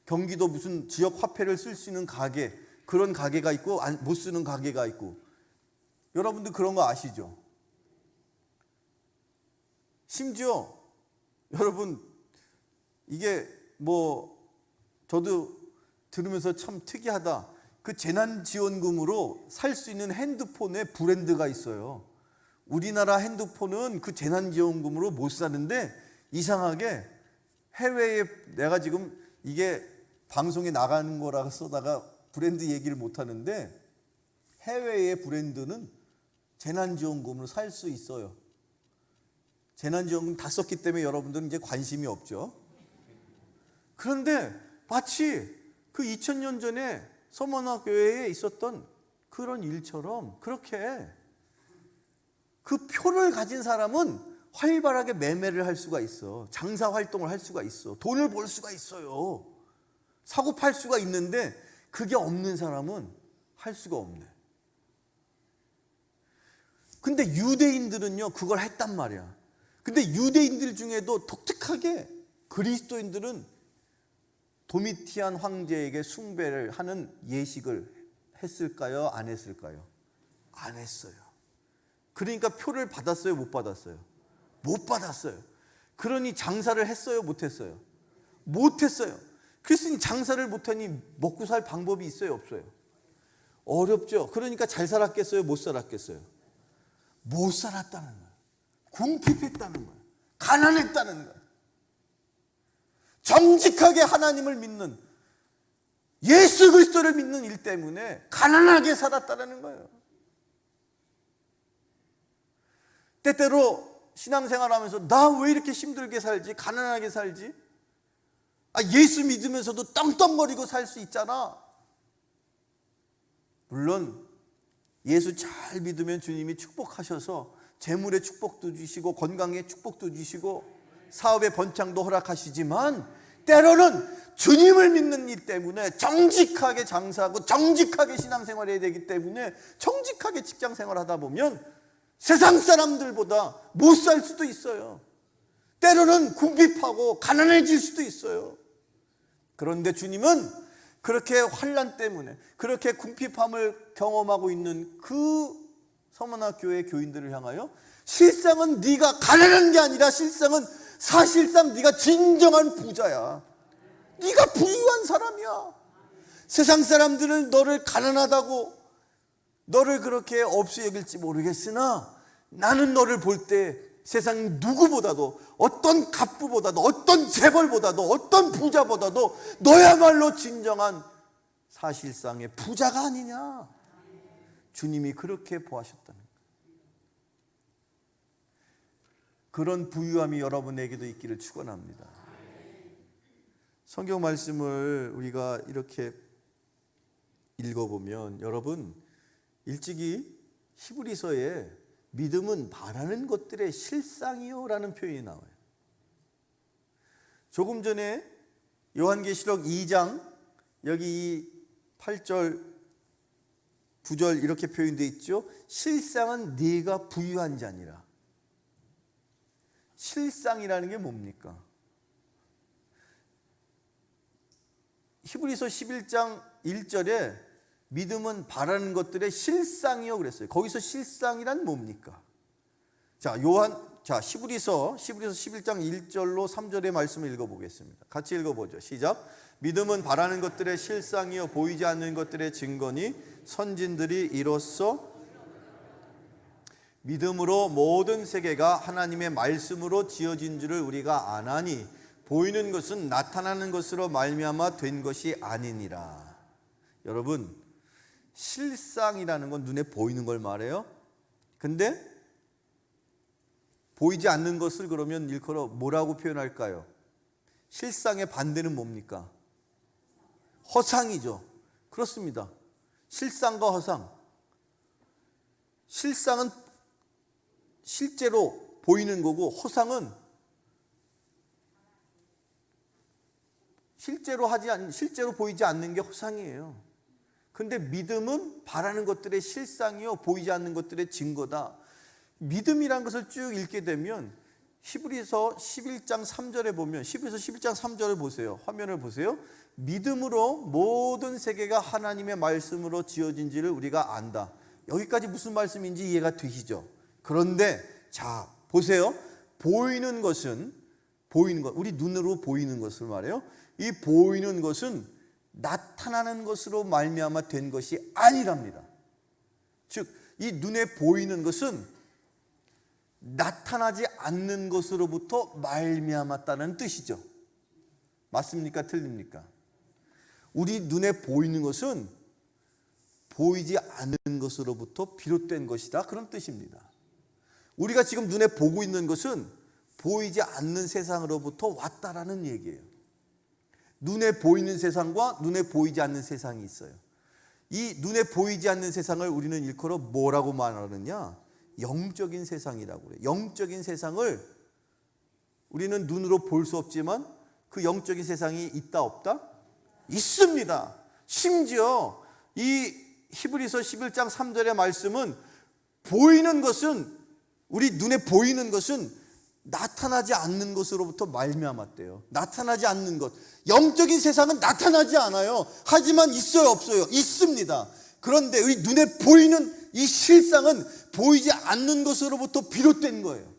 경기도 무슨 지역 화폐를 쓸 수 있는 가게, 그런 가게가 있고 못 쓰는 가게가 있고. 여러분들 그런 거 아시죠? 심지어 여러분 이게 저도 들으면서 참 특이하다. 그 재난지원금으로 살 수 있는 핸드폰의 브랜드가 있어요. 우리나라 핸드폰은 그 재난지원금으로 못 사는데 이상하게 해외에 내가 지금 이게 방송에 나가는 거라서 써다가 브랜드 얘기를 못 하는데 해외의 브랜드는 재난지원금으로 살 수 있어요. 재난지원금 다 썼기 때문에 여러분들은 이제 관심이 없죠. 그런데 마치 그 2000년 전에 서머나 교회에 있었던 그런 일처럼 그렇게 그 표를 가진 사람은 활발하게 매매를 할 수가 있어. 장사 활동을 할 수가 있어. 돈을 벌 수가 있어요. 사고 팔 수가 있는데 그게 없는 사람은 할 수가 없네. 근데 유대인들은요 그걸 했단 말이야. 근데 유대인들 중에도 독특하게 그리스도인들은 도미티안 황제에게 숭배를 하는 예식을 했을까요? 안 했을까요? 안 했어요. 그러니까 표를 받았어요? 못 받았어요? 못 받았어요. 그러니 장사를 했어요? 못 했어요? 못 했어요. 그랬으니 장사를 못하니 먹고 살 방법이 있어요? 없어요? 어렵죠. 그러니까 잘 살았겠어요? 못 살았겠어요? 못 살았다는 거예요. 궁핍했다는 거예요. 가난했다는 거예요. 정직하게 하나님을 믿는 예수 그리스도를 믿는 일 때문에 가난하게 살았다는 거예요. 때때로 신앙생활하면서 나 왜 이렇게 힘들게 살지? 가난하게 살지? 예수 믿으면서도 떵떵거리고 살 수 있잖아. 물론 예수 잘 믿으면 주님이 축복하셔서 재물의 축복도 주시고 건강의 축복도 주시고 사업의 번창도 허락하시지만 때로는 주님을 믿는 일 때문에 정직하게 장사하고 정직하게 신앙생활해야 되기 때문에 정직하게 직장생활하다 보면 세상 사람들보다 못 살 수도 있어요. 때로는 궁핍하고 가난해질 수도 있어요. 그런데 주님은 그렇게 환난 때문에 그렇게 궁핍함을 경험하고 있는 그 서머나 교회 교인들을 향하여 실상은 네가 가난한 게 아니라 사실상 네가 진정한 부자야. 네가 부유한 사람이야. 세상 사람들은 너를 가난하다고 너를 그렇게 없이 여길지 모르겠으나 나는 너를 볼 때 세상 누구보다도 어떤 갑부보다도 어떤 재벌보다도 어떤 부자보다도 너야말로 진정한 사실상의 부자가 아니냐. 주님이 그렇게 보하셨다는 거예요. 그런 부유함이 여러분에게도 있기를 축원합니다. 성경 말씀을 우리가 이렇게 읽어보면 여러분 일찍이 히브리서에 믿음은 바라는 것들의 실상이요 라는 표현이 나와요. 조금 전에 요한계시록 2장 여기 8절 9절 이렇게 표현되어 있죠. 실상은 네가 부유한 자니라. 실상이라는 게 뭡니까? 히브리서 11장 1절에 믿음은 바라는 것들의 실상이요 그랬어요. 거기서 실상이란 뭡니까? 히브리서 11장 1절로 3절의 말씀을 읽어보겠습니다. 같이 읽어보죠. 시작. 믿음은 바라는 것들의 실상이요 보이지 않는 것들의 증거니 선진들이 이로써 믿음으로 모든 세계가 하나님의 말씀으로 지어진 줄을 우리가 아나니 보이는 것은 나타나는 것으로 말미암아 된 것이 아니니라. 여러분 실상이라는 건 눈에 보이는 걸 말해요. 근데 보이지 않는 것을 그러면 일컬어 뭐라고 표현할까요? 실상의 반대는 뭡니까? 허상이죠. 그렇습니다. 실상과 허상. 실상은 실제로 보이는 거고 허상은 실제로 보이지 않는 게 허상이에요. 근데 믿음은 바라는 것들의 실상이요 보이지 않는 것들의 증거다. 믿음이란 것을 쭉 읽게 되면 히브리서 11장 3절에 보면 히브리서 11장 3절을 보세요. 화면을 보세요. 믿음으로 모든 세계가 하나님의 말씀으로 지어진지를 우리가 안다. 여기까지 무슨 말씀인지 이해가 되시죠? 그런데 자 보세요. 보이는 것은 보이는 것, 우리 눈으로 보이는 것을 말해요. 이 보이는 것은 나타나는 것으로 말미암아 된 것이 아니랍니다. 즉, 이 눈에 보이는 것은 나타나지 않는 것으로부터 말미암았다는 뜻이죠. 맞습니까? 틀립니까? 우리 눈에 보이는 것은 보이지 않는 것으로부터 비롯된 것이다, 그런 뜻입니다. 우리가 지금 눈에 보고 있는 것은 보이지 않는 세상으로부터 왔다라는 얘기예요. 눈에 보이는 세상과 눈에 보이지 않는 세상이 있어요. 이 눈에 보이지 않는 세상을 우리는 일컬어 뭐라고 말하느냐? 영적인 세상이라고 그래요. 영적인 세상을 우리는 눈으로 볼 수 없지만 그 영적인 세상이 있다 없다? 있습니다. 심지어 이 히브리서 11장 3절의 말씀은 보이는 것은, 우리 눈에 보이는 것은 나타나지 않는 것으로부터 말미암았대요. 나타나지 않는 것. 영적인 세상은 나타나지 않아요. 하지만 있어요, 없어요? 있습니다. 그런데 우리 눈에 보이는 이 실상은 보이지 않는 것으로부터 비롯된 거예요.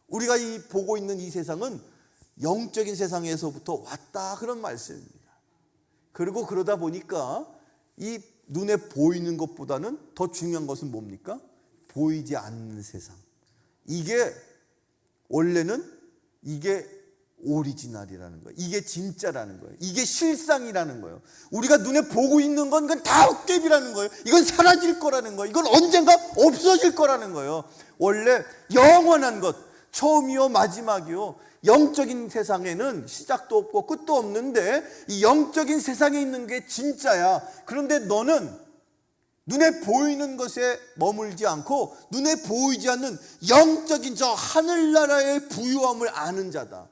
우리가 이 보고 있는 이 세상은 영적인 세상에서부터 왔다, 그런 말씀입니다. 그리고 그러다 보니까 이 눈에 보이는 것보다는 더 중요한 것은 뭡니까? 보이지 않는 세상. 이게 원래는 이게 오리지널이라는 거예요. 이게 진짜라는 거예요. 이게 실상이라는 거예요. 우리가 눈에 보고 있는 건 그건 다 헛개비라는 거예요. 이건 사라질 거라는 거예요. 이건 언젠가 없어질 거라는 거예요. 원래 영원한 것, 처음이요 마지막이요, 영적인 세상에는 시작도 없고 끝도 없는데 이 영적인 세상에 있는 게 진짜야. 그런데 너는 눈에 보이는 것에 머물지 않고 눈에 보이지 않는 영적인 저 하늘나라의 부유함을 아는 자다.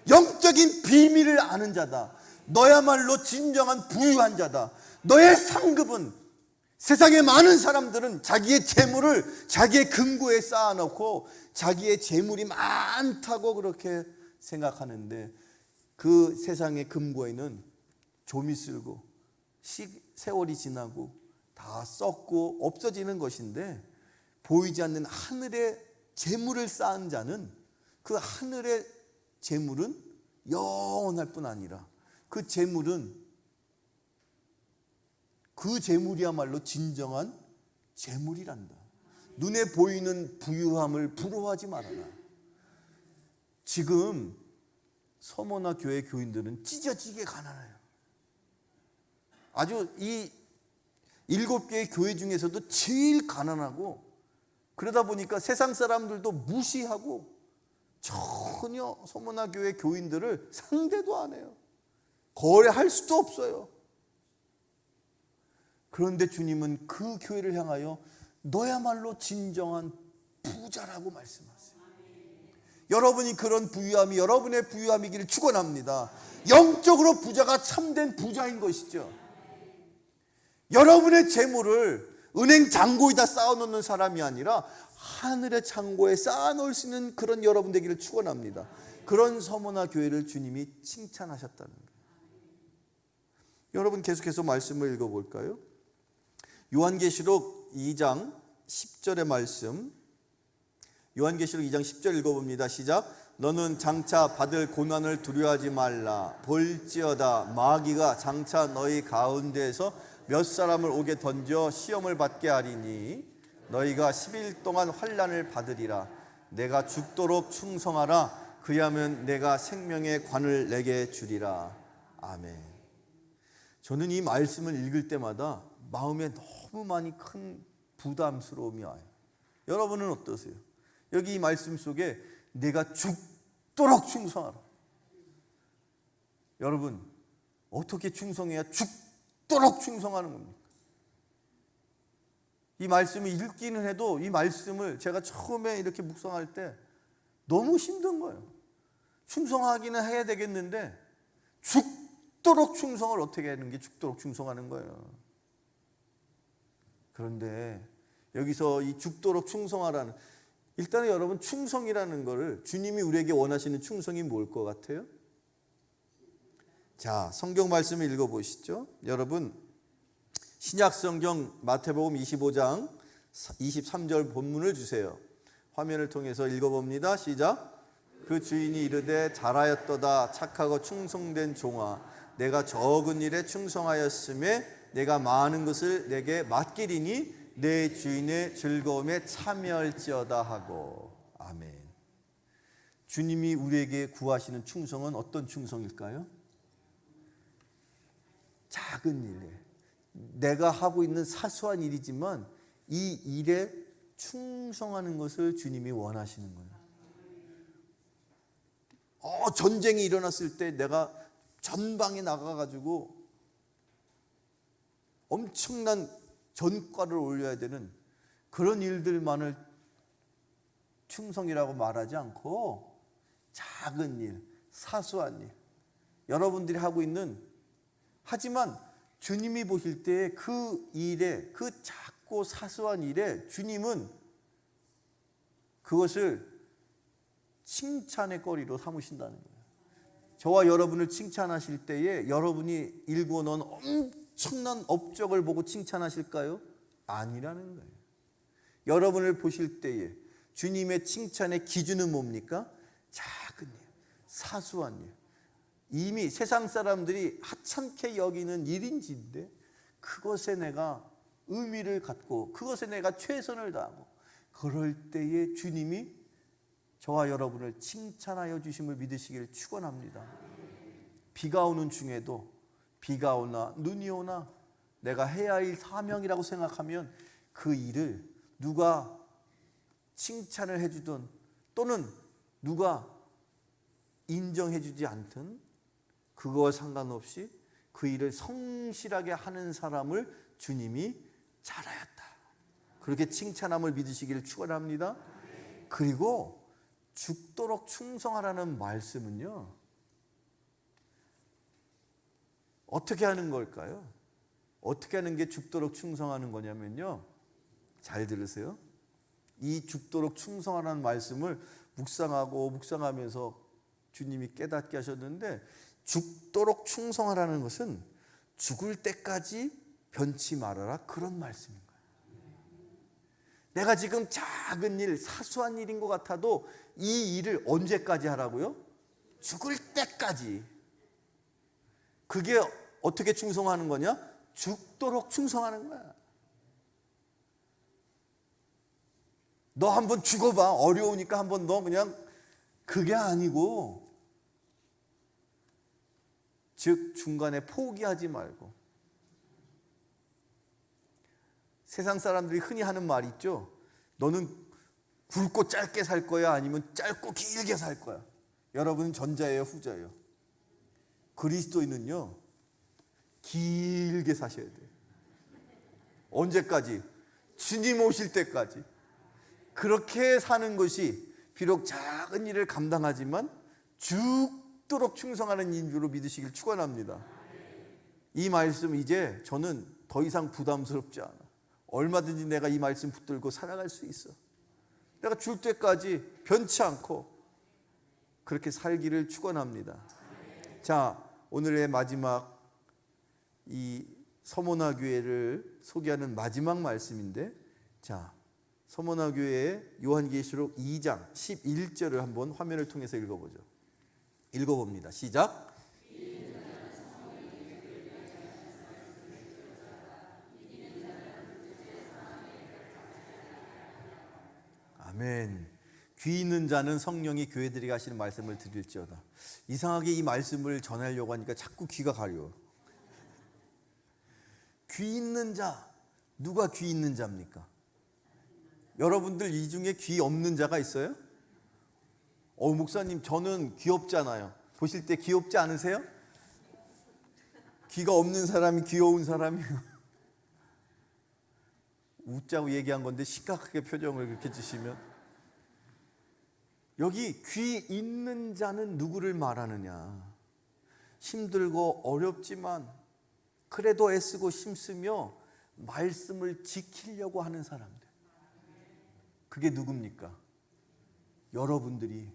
영적인 비밀을 아는 자다. 너야말로 진정한 부유한 자다. 너의 상급은, 세상에 많은 사람들은 자기의 재물을 자기의 금고에 쌓아놓고 자기의 재물이 많다고 그렇게 생각하는데, 그 세상의 금고에는 좀이 쓸고 세월이 지나고 다 썩고 없어지는 것인데, 보이지 않는 하늘의 재물을 쌓은 자는 그 하늘의 재물은 영원할 뿐 아니라 그 재물이야말로 진정한 재물이란다. 눈에 보이는 부유함을 부러워하지 말아라. 지금 서머나 교회 교인들은 찢어지게 가난해요. 아주 이 7개의 교회 중에서도 제일 가난하고, 그러다 보니까 세상 사람들도 무시하고 전혀 서머나 교회 교인들을 상대도 안 해요. 거래할 수도 없어요. 그런데 주님은 그 교회를 향하여 너야말로 진정한 부자라고 말씀하세요. 여러분이 그런 부유함이 여러분의 부유함이기를 축원합니다. 영적으로 부자가 참된 부자인 것이죠. 여러분의 재물을 은행 창고에다 쌓아놓는 사람이 아니라 하늘의 창고에 쌓아놓을 수 있는 그런 여러분 되기를 축원합니다. 그런 서머나 교회를 주님이 칭찬하셨다는 거예요. 여러분 계속해서 말씀을 읽어볼까요? 요한계시록 2장 10절의 말씀, 요한계시록 2장 10절 읽어봅니다. 시작. 너는 장차 받을 고난을 두려워하지 말라. 볼지어다 마귀가 장차 너희 가운데에서 몇 사람을 오게 던져 시험을 받게 하리니 너희가 10일 동안 환난을 받으리라. 내가 죽도록 충성하라. 그리하면 내가 생명의 관을 내게 주리라. 아멘. 저는 이 말씀을 읽을 때마다 마음에 너무 많이 큰 부담스러움이 와요. 여러분은 어떠세요? 여기 이 말씀 속에 내가 죽도록 충성하라. 여러분, 어떻게 충성해야 죽도록 충성하는 겁니까? 이 말씀을 읽기는 해도 이 말씀을 제가 처음에 이렇게 묵상할 때 너무 힘든 거예요. 충성하기는 해야 되겠는데 죽도록 충성을 어떻게 하는 게 죽도록 충성하는 거예요. 그런데 여기서 이 죽도록 충성하라는, 일단은 여러분 충성이라는 거를 주님이 우리에게 원하시는 충성이 뭘 것 같아요? 자, 성경 말씀을 읽어보시죠. 여러분 신약 성경 마태복음 25장 23절 본문을 주세요. 화면을 통해서 읽어봅니다. 시작. 그 주인이 이르되 잘하였도다 착하고 충성된 종아 내가 적은 일에 충성하였음에 내가 많은 것을 내게 맡기리니 내 주인의 즐거움에 참여할지어다 하고. 아멘. 주님이 우리에게 구하시는 충성은 어떤 충성일까요? 작은 일에 내가 하고 있는 사소한 일이지만 이 일에 충성하는 것을 주님이 원하시는 거예요. 전쟁이 일어났을 때 내가 전방에 나가가지고 엄청난 전과를 올려야 되는 그런 일들만을 충성이라고 말하지 않고 작은 일, 사소한 일, 여러분들이 하고 있는, 하지만 주님이 보실 때 그 일에, 그 작고 사소한 일에 주님은 그것을 칭찬의 거리로 삼으신다는 거예요. 저와 여러분을 칭찬하실 때에 여러분이 일구어 놓은 엄청난 업적을 보고 칭찬하실까요? 아니라는 거예요. 여러분을 보실 때에 주님의 칭찬의 기준은 뭡니까? 작은 일, 사소한 일, 이미 세상 사람들이 하찮게 여기는 일인지인데 그것에 내가 의미를 갖고 그것에 내가 최선을 다하고 그럴 때에 주님이 저와 여러분을 칭찬하여 주심을 믿으시기를 축원합니다. 비가 오는 중에도 비가 오나 눈이 오나 내가 해야 할 사명이라고 생각하면 그 일을 누가 칭찬을 해주든 또는 누가 인정해주지 않든 그거와 상관없이 그 일을 성실하게 하는 사람을 주님이 잘하였다, 그렇게 칭찬함을 믿으시기를 축원합니다. 그리고 죽도록 충성하라는 말씀은요, 어떻게 하는 걸까요? 어떻게 하는 게 죽도록 충성하는 거냐면요, 잘 들으세요. 이 죽도록 충성하라는 말씀을 묵상하면서 주님이 깨닫게 하셨는데, 죽도록 충성하라는 것은 죽을 때까지 변치 말아라, 그런 말씀인 거예요. 내가 지금 작은 일, 사소한 일인 것 같아도 이 일을 언제까지 하라고요? 죽을 때까지. 그게 어떻게 충성하는 거냐? 죽도록 충성하는 거야. 너 한번 죽어봐. 어려우니까 한번 너 그냥, 그게 아니고, 즉 중간에 포기하지 말고. 세상 사람들이 흔히 하는 말 있죠. 너는 굵고 짧게 살 거야, 아니면 짧고 길게 살 거야. 여러분은 전자예요, 후자예요? 그리스도인은요, 길게 사셔야 돼요. 언제까지? 주님 오실 때까지. 그렇게 사는 것이 비록 작은 일을 감당하지만 죽도록 충성하는 인주로 믿으시길 축원합니다. 이 말씀 이제 저는 더 이상 부담스럽지 않아. 얼마든지 내가 이 말씀 붙들고 살아갈 수 있어. 내가 줄 때까지 변치 않고 그렇게 살기를 축원합니다. 자, 오늘의 마지막 이 서모나 교회를 소개하는 마지막 말씀인데, 자, 서모나 교회의 요한계시록 2장 11절을 한번 화면을 통해서 읽어보죠. 읽어봅니다. 시작. 아멘. 귀 있는 자는 성령이 교회들이 하시는 말씀을 들을지어다. 이상하게 이 말씀을 전하려고 하니까 자꾸 귀가 가려. 귀 있는 자, 누가 귀 있는 자입니까? 여러분들 이 중에 귀 없는 자가 있어요? 목사님, 저는 귀엽잖아요. 보실 때 귀엽지 않으세요? 귀가 없는 사람이 귀여운 사람이요. 웃자고 얘기한 건데 심각하게 표정을 그렇게 지시면, 여기 귀 있는 자는 누구를 말하느냐? 힘들고 어렵지만 그래도 애쓰고 힘쓰며 말씀을 지키려고 하는 사람들. 그게 누굽니까? 여러분들이,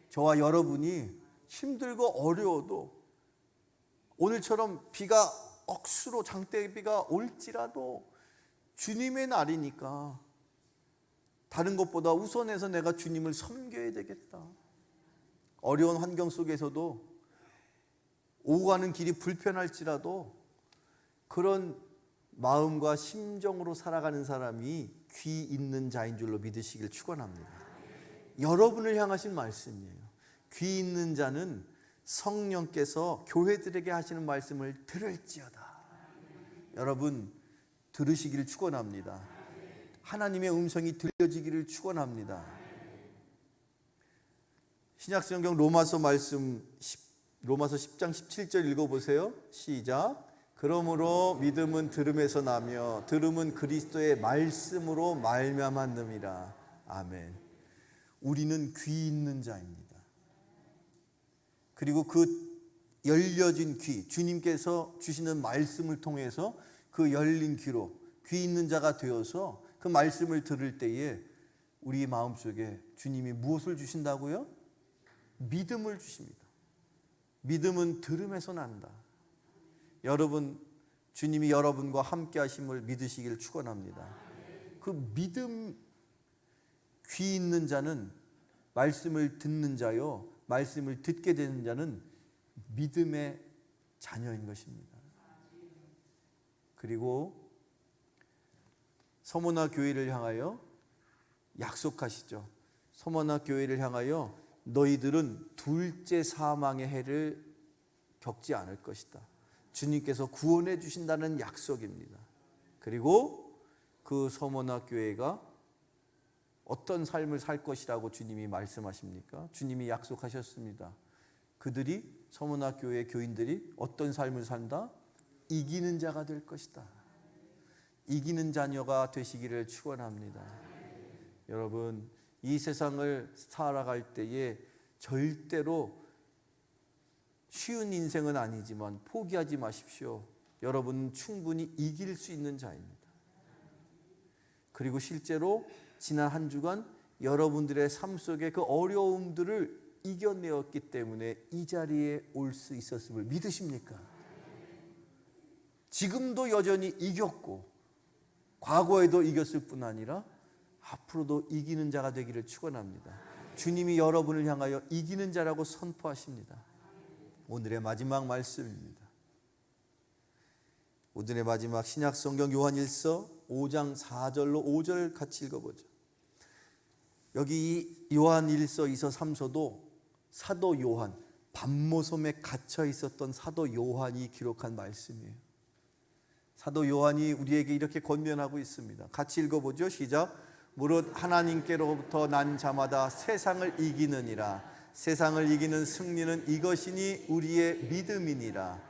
저와 여러분이 힘들고 어려워도, 오늘처럼 비가 억수로 장대비가 올지라도 주님의 날이니까 다른 것보다 우선해서 내가 주님을 섬겨야 되겠다. 어려운 환경 속에서도 오고 가는 길이 불편할지라도 그런 마음과 심정으로 살아가는 사람이 귀 있는 자인 줄로 믿으시길 축원합니다. 여러분을 향하신 말씀이에요. 귀 있는 자는 성령께서 교회들에게 하시는 말씀을 들을지어다. 여러분 들으시기를 축원합니다. 하나님의 음성이 들려지기를 축원합니다. 신약성경 로마서 말씀 로마서 10장 17절 읽어보세요. 시작. 그러므로 믿음은 들음에서 나며 들음은 그리스도의 말씀으로 말미암았느니라. 아멘. 우리는 귀 있는 자입니다. 그리고 그 열려진 귀, 주님께서 주시는 말씀을 통해서 그 열린 귀로 귀 있는 자가 되어서 그 말씀을 들을 때에 우리 마음속에 주님이 무엇을 주신다고요? 믿음을 주십니다. 믿음은 들음에서 난다. 여러분, 주님이 여러분과 함께 하심을 믿으시기를 축원합니다. 그 믿음, 귀 있는 자는 말씀을 듣는 자요, 말씀을 듣게 되는 자는 믿음의 자녀인 것입니다. 그리고 서머나 교회를 향하여 약속하시죠. 서머나 교회를 향하여 너희들은 둘째 사망의 해를 겪지 않을 것이다. 주님께서 구원해 주신다는 약속입니다. 그리고 그 서머나 교회가 어떤 삶을 살 것이라고 주님이 말씀하십니까? 주님이 약속하셨습니다. 그들이 서머나 교회 교인들이 어떤 삶을 산다? 이기는 자가 될 것이다. 이기는 자녀가 되시기를 축원합니다. 여러분, 이 세상을 살아갈 때에 절대로 쉬운 인생은 아니지만 포기하지 마십시오. 여러분은 충분히 이길 수 있는 자입니다. 그리고 실제로 지난 한 주간 여러분들의 삶 속에 그 어려움들을 이겨내었기 때문에 이 자리에 올 수 있었음을 믿으십니까? 지금도 여전히 이겼고 과거에도 이겼을 뿐 아니라 앞으로도 이기는 자가 되기를 축원합니다. 주님이 여러분을 향하여 이기는 자라고 선포하십니다. 오늘의 마지막 말씀입니다. 오늘의 마지막 신약성경 요한일서 5장 4절로 5절 같이 읽어보죠. 여기 요한일서 2서 3서도 사도 요한, 밤모섬에 갇혀 있었던 사도 요한이 기록한 말씀이에요. 사도 요한이 우리에게 이렇게 권면하고 있습니다. 같이 읽어보죠. 시작. 무릇 하나님께로부터 난 자마다 세상을 이기느니라. 세상을 이기는 승리는 이것이니 우리의 믿음이니라.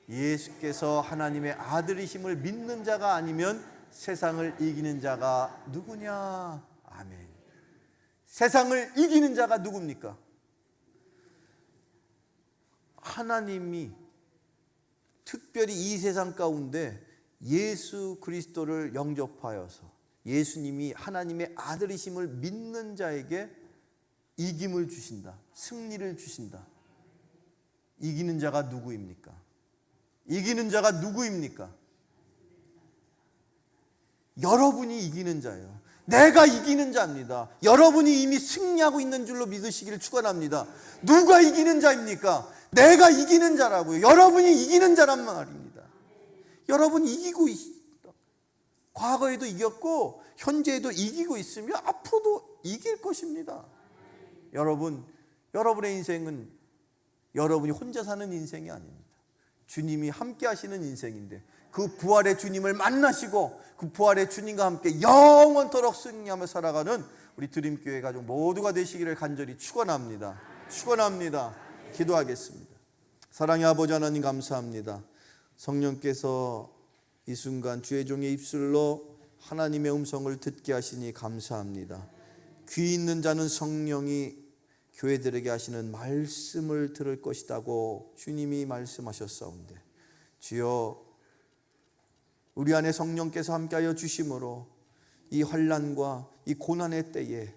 예수께서 하나님의 아들이심을 믿는 자가 아니면 세상을 이기는 자가 누구냐? 아멘. 세상을 이기는 자가 누굽니까? 하나님이 특별히 이 세상 가운데 예수 그리스도를 영접하여서 예수님이 하나님의 아들이심을 믿는 자에게 이김을 주신다. 승리를 주신다. 이기는 자가 누구입니까? 이기는 자가 누구입니까? 여러분이 이기는 자예요. 내가 이기는 자입니다. 여러분이 이미 승리하고 있는 줄로 믿으시기를 축원합니다. 누가 이기는 자입니까? 내가 이기는 자라고요. 여러분이 이기는 자란 말입니다. 여러분이 이기고 있습니다. 과거에도 이겼고 현재에도 이기고 있으며 앞으로도 이길 것입니다. 여러분, 여러분의 인생은 여러분이 혼자 사는 인생이 아닙니다. 주님이 함께 하시는 인생인데 그 부활의 주님을 만나시고 그 부활의 주님과 함께 영원토록 승리하며 살아가는 우리 드림교회 가족 모두가 되시기를 간절히 축원합니다. 축원합니다. 기도하겠습니다. 사랑의 아버지 하나님 감사합니다. 성령께서 이 순간 주의 종의 입술로 하나님의 음성을 듣게 하시니 감사합니다. 귀 있는 자는 성령이 교회들에게 하시는 말씀을 들을 것이라고 주님이 말씀하셨사온데 주여 우리 안에 성령께서 함께하여 주심으로 이 환난과 이 고난의 때에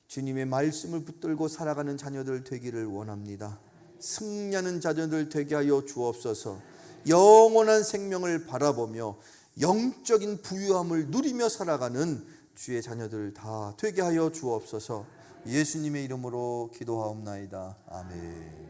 주님의 말씀을 붙들고 살아가는 자녀들 되기를 원합니다. 승리하는 자녀들 되게 하여 주옵소서. 영원한 생명을 바라보며 영적인 부유함을 누리며 살아가는 주의 자녀들 다 되게 하여 주옵소서. 예수님의 이름으로 기도하옵나이다. 아멘.